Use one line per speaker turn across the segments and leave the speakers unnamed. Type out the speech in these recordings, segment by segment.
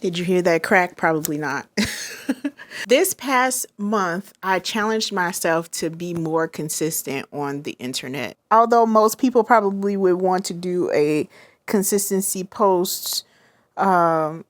Did you hear that crack? Probably not. This past month, I challenged myself to be more consistent on the internet. Although most people probably would want to do a consistency post for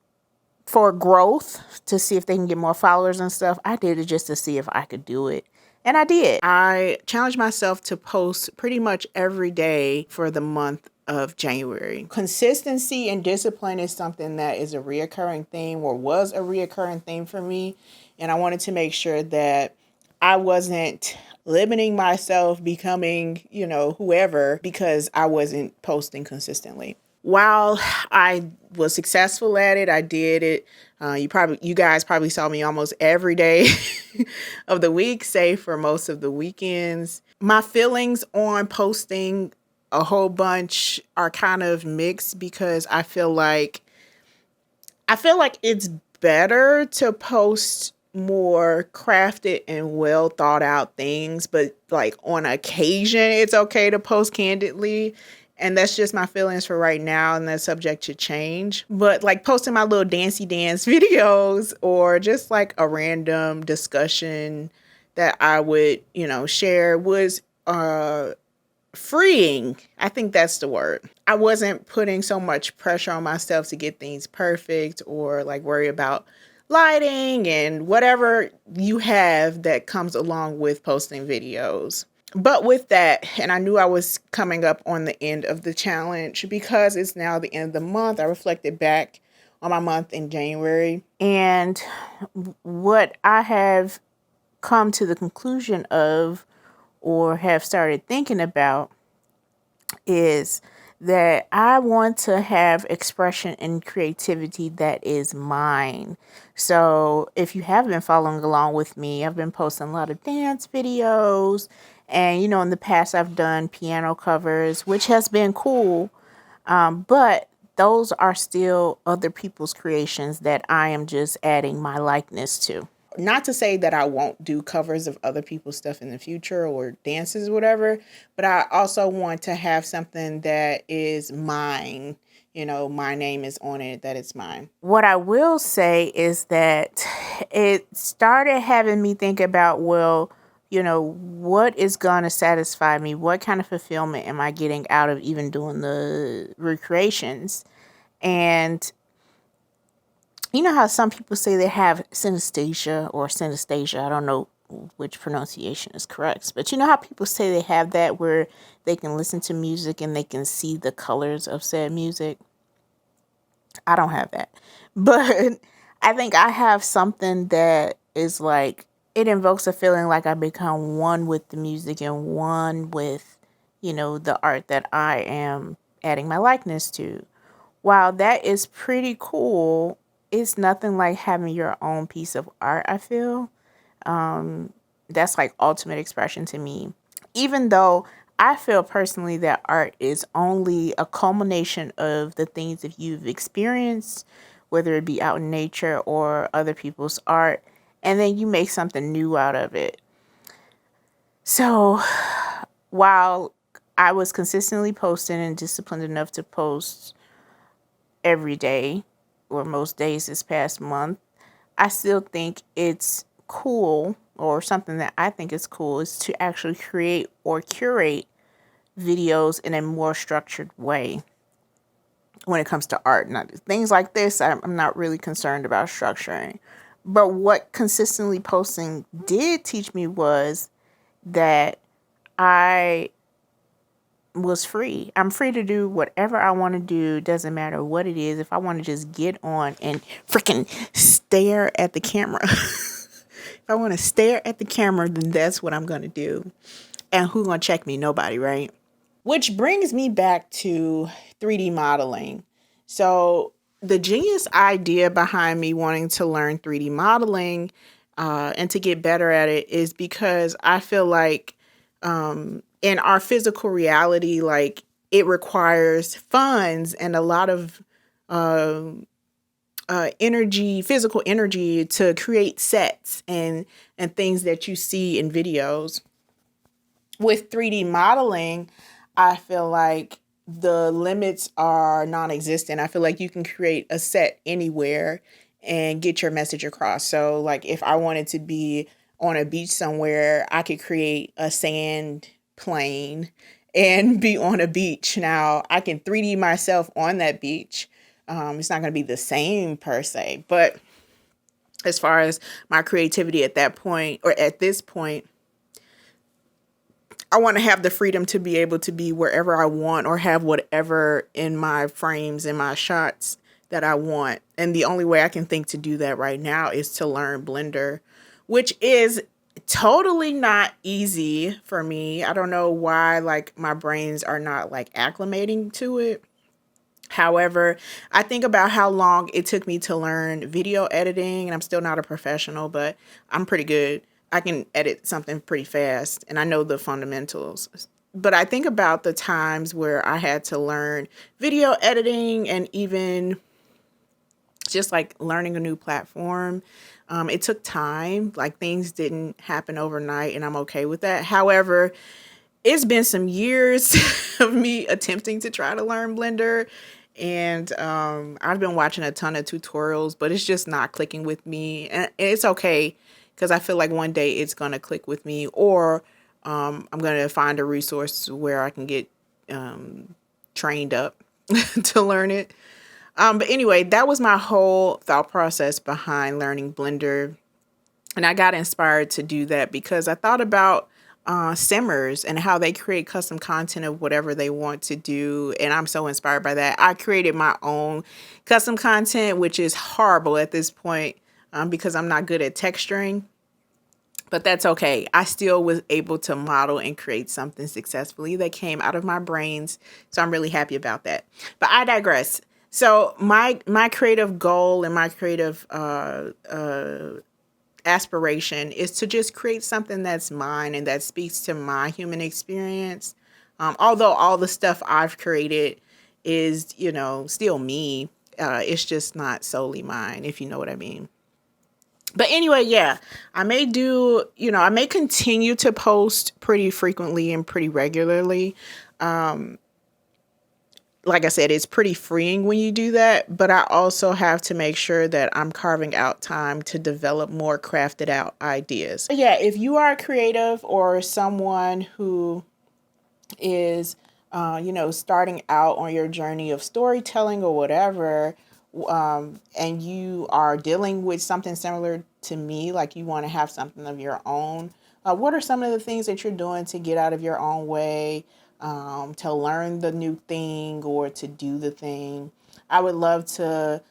growth to see if they can get more followers and stuff, I did it just to see if I could do it. And I did. I challenged myself to post pretty much every day for the month of January. Consistency and discipline is something that is a reoccurring theme, or was a reoccurring theme for me. And I wanted to make sure that I wasn't limiting myself becoming, whoever, because I wasn't posting consistently. While I was successful at it, I did it. You guys probably saw me almost every day of the week, save for most of the weekends. My feelings on posting a whole bunch are kind of mixed, because I feel like it's better to post more crafted and well thought out things, but like on occasion it's okay to post candidly. And that's just my feelings for right now, and that's subject to change. But like posting my little dancey dance videos, or just like a random discussion that I would, share, was freeing. I think that's the word. I wasn't putting so much pressure on myself to get things perfect, or like worry about lighting and whatever you have that comes along with posting videos. But with that, and I knew I was coming up on the end of the challenge, because it's now the end of the month, I reflected back on my month in January. And what I have come to the conclusion of, or have started thinking about, is that I want to have expression and creativity that is mine. So if you have been following along with me, I've been posting a lot of dance videos. And, in the past I've done piano covers, which has been cool. But those are still other people's creations that I am just adding my likeness to. Not to say that I won't do covers of other people's stuff in the future, or dances or whatever, but I also want to have something that is mine. My name is on it, that it's mine. What I will say is that it started having me think about, well, what is going to satisfy me? What kind of fulfillment am I getting out of even doing the recreations? And you know how some people say they have synesthesia or synesthesia? I don't know which pronunciation is correct, but you know how people say they have that, where they can listen to music and they can see the colors of said music? I don't have that, but I think I have something that is like, it invokes a feeling like I become one with the music and one with, the art that I am adding my likeness to. While that is pretty cool, it's nothing like having your own piece of art, I feel. That's like ultimate expression to me. Even though I feel personally that art is only a culmination of the things that you've experienced, whether it be out in nature or other people's art, and then you make something new out of it. So while I was consistently posting and disciplined enough to post every day, or most days this past month, I still think it's cool, or something that I think is cool, is to actually create or curate videos in a more structured way when it comes to art. Now, things like this, I'm not really concerned about structuring. But what consistently posting did teach me was that I was free. I'm free to do whatever I want to do. Doesn't matter what it is. If I want to just get on and freaking stare at the camera, if I want to stare at the camera, then that's what I'm going to do. And who's going to check me? Nobody, right? Which brings me back to 3D modeling. So the genius idea behind me wanting to learn 3D modeling and to get better at it is because I feel like in our physical reality, like, it requires funds and a lot of energy, physical energy, to create sets and things that you see in videos. With 3D modeling, I feel like the limits are non-existent. I feel like you can create a set anywhere and get your message across. So like if I wanted to be on a beach somewhere, I could create a sand plane and be on a beach. Now I can 3D myself on that beach. It's not going to be the same per se, but as far as my creativity at that point or at this point, I want to have the freedom to be able to be wherever I want or have whatever in my frames and my shots that I want. And the only way I can think to do that right now is to learn Blender, which is totally not easy for me. I don't know why like my brains are not like acclimating to it. However, I think about how long it took me to learn video editing, and I'm still not a professional, but I'm pretty good. I can edit something pretty fast, and I know the fundamentals. But I think about the times where I had to learn video editing and even just like learning a new platform. It took time, like things didn't happen overnight, and I'm okay with that. However, it's been some years of me attempting to try to learn Blender. And I've been watching a ton of tutorials, but it's just not clicking with me. And it's okay because I feel like one day it's going to click with me, or I'm going to find a resource where I can get trained up to learn it. But anyway, that was my whole thought process behind learning Blender. And I got inspired to do that because I thought about Simmers and how they create custom content of whatever they want to do. And I'm so inspired by that. I created my own custom content, which is horrible at this point because I'm not good at texturing. But that's okay. I still was able to model and create something successfully that came out of my brains. So I'm really happy about that. But I digress. So my creative goal and my creative aspiration is to just create something that's mine and that speaks to my human experience. Although all the stuff I've created is, still me. It's just not solely mine, if you know what I mean. But anyway, yeah, I may continue to post pretty frequently and pretty regularly. Like I said, it's pretty freeing when you do that, but I also have to make sure that I'm carving out time to develop more crafted out ideas. But yeah, if you are creative or someone who is, starting out on your journey of storytelling or whatever, and you are dealing with something similar to me, like you want to have something of your own, what are some of the things that you're doing to get out of your own way? To learn the new thing or to do the thing. I would love to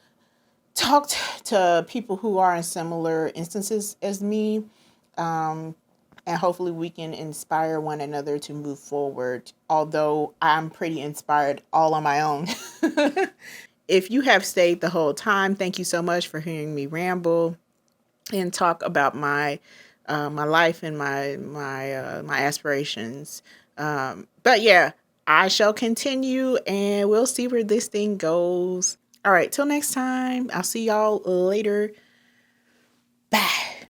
talk to people who are in similar instances as me, and hopefully we can inspire one another to move forward, although I'm pretty inspired all on my own. If you have stayed the whole time, thank you so much for hearing me ramble and talk about my life and my aspirations. But yeah, I shall continue and we'll see where this thing goes. All right, till next time. I'll see y'all later. Bye.